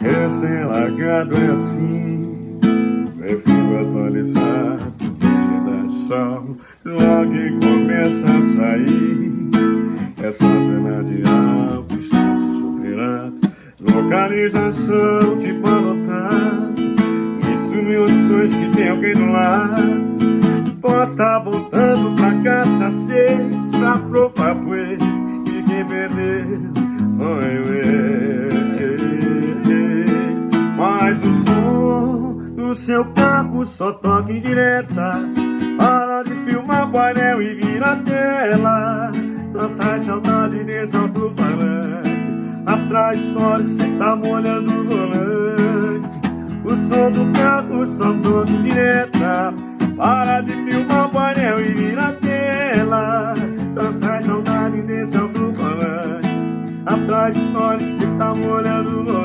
Recém-largado é assim, perfil atualizado, de sol, logo que começa a sair. Essa cena de alto, status superado, localização tipo anotado. Isso meus sonhos que tem alguém do lado. Posso estar voltando pra casa às 6 pra provar pois que quem perdeu foi o ex. Mas o som do seu carro só toca em direta. Para de filmar painel e vira a tela. Só sai saudade desse alto-falante. Atrás história, cê tá molhando o volante. O som do carro só toca em direta. Para de filmar painel e vira a tela. Só sai saudade desse alto-falante. Atrás história, cê tá molhando o volante.